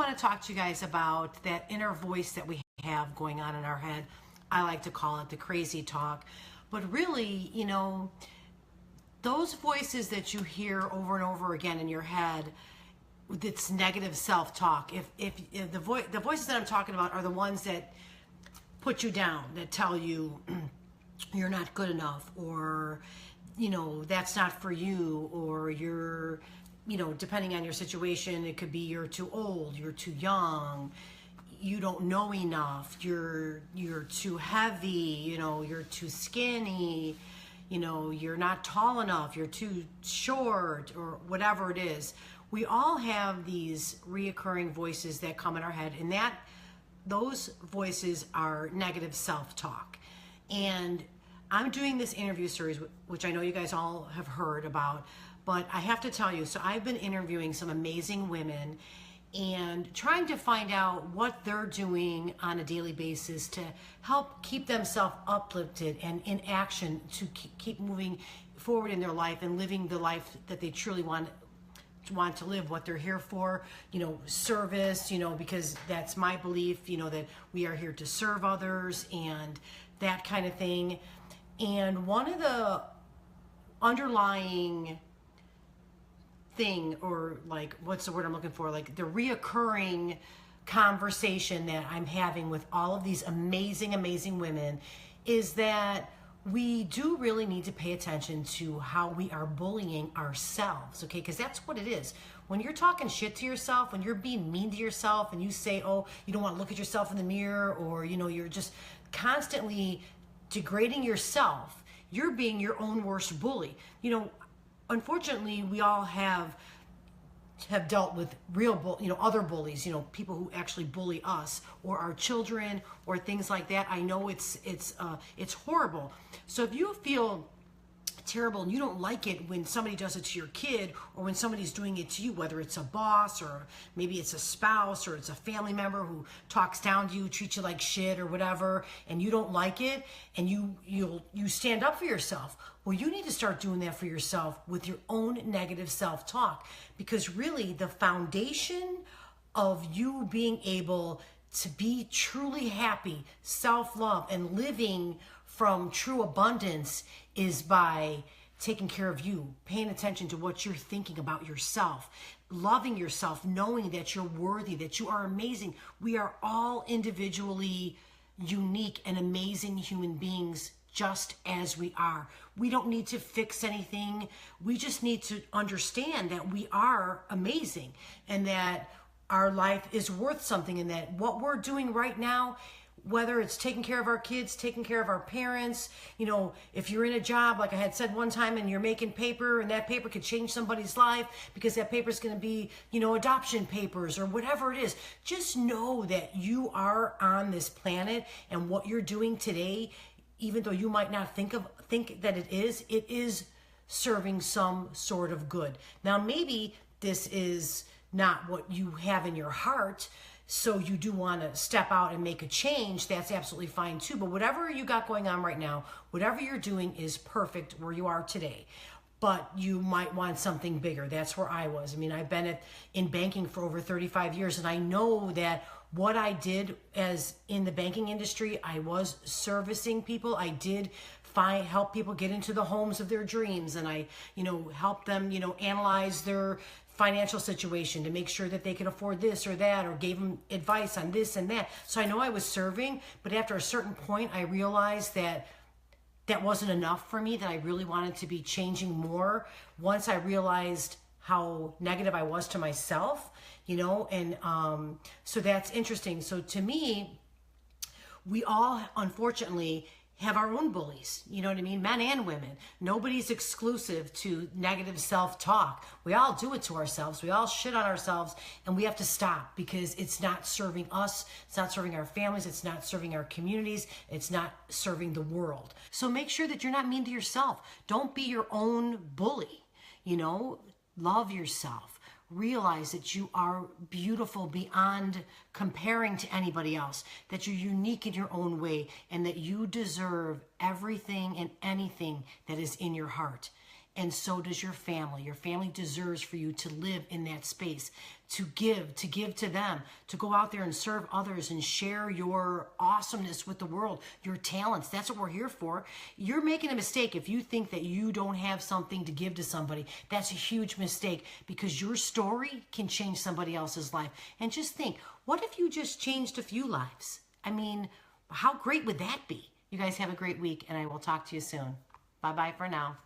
Want to talk to you guys about that inner voice that we have going on in our head. I like to call it the crazy talk. But really, those voices that you hear over and over again in your head, it's negative self-talk. If the voices that I'm talking about are the ones that put you down, that tell you you're not good enough, or that's not for you, or you're depending on your situation, it could be you're too old, you're too young, you don't know enough, you're too heavy, you're too skinny, you're not tall enough, you're too short, or whatever it is. We all have these reoccurring voices that come in our head, and those voices are negative self-talk. And I'm doing this interview series, which I know you guys all have heard about, but I have to tell you, so I've been interviewing some amazing women and trying to find out what they're doing on a daily basis to help keep themselves uplifted and in action to keep moving forward in their life and living the life that they truly want to live, what they're here for, service, because that's my belief, that we are here to serve others and that kind of thing. And one of the underlying thing, or like, what's the word I'm looking for? Like the reoccurring conversation that I'm having with all of these amazing, amazing women is that we do really need to pay attention to how we are bullying ourselves, okay? Because that's what it is. When you're talking shit to yourself, when you're being mean to yourself and you say, oh, you don't want to look at yourself in the mirror, or, you're just constantly degrading yourself, you're being your own worst bully. Unfortunately, we all have dealt with real, other bullies, people who actually bully us or our children or things like that. I know it's horrible. So if you feel terrible and you don't like it when somebody does it to your kid, or when somebody's doing it to you, whether it's a boss or maybe it's a spouse or it's a family member who talks down to you, treats you like shit or whatever, and you don't like it, and you stand up for yourself, well, you need to start doing that for yourself with your own negative self-talk, because really the foundation of you being able to be truly happy, self-love, and living from true abundance is by taking care of you, paying attention to what you're thinking about yourself, loving yourself, knowing that you're worthy, that you are amazing. We are all individually unique and amazing human beings, just as we are. We don't need to fix anything. We just need to understand that we are amazing and that our life is worth something, and that what we're doing right now, whether it's taking care of our kids, taking care of our parents, if you're in a job, like I had said one time, and you're making paper, and that paper could change somebody's life because that paper is going to be, adoption papers or whatever it is. Just know that you are on this planet, and what you're doing today, even though you might not think that it is serving some sort of good. Now, maybe this is not what you have in your heart, so you do want to step out and make a change. That's absolutely fine too. But whatever you got going on right now, whatever you're doing is perfect where you are today. But you might want something bigger. That's where I was. I mean, I've been in banking for over 35 years, and I know that what I did as in the banking industry, I was servicing people. I did help people get into the homes of their dreams, and I, help them, analyze their financial situation to make sure that they could afford this or that, or gave them advice on this and that. So I know I was serving, but after a certain point, I realized that that wasn't enough for me, that I really wanted to be changing more once I realized how negative I was to myself, and so that's interesting. So to me, we all, unfortunately, have our own bullies, you know what I mean? Men and women. Nobody's exclusive to negative self-talk. We all do it to ourselves. We all shit on ourselves, and we have to stop, because it's not serving us. It's not serving our families. It's not serving our communities. It's not serving the world. So make sure that you're not mean to yourself. Don't be your own bully, Love yourself. Realize that you are beautiful beyond comparing to anybody else, that you're unique in your own way, and that you deserve everything and anything that is in your heart. and so does your family. Your family deserves for you to live in that space, to give to them, to go out there and serve others and share your awesomeness with the world, your talents. That's what we're here for. You're making a mistake if you think that you don't have something to give to somebody. That's a huge mistake, because your story can change somebody else's life. And just think, what if you just changed a few lives? I mean, how great would that be? You guys have a great week, and I will talk to you soon. Bye-bye for now.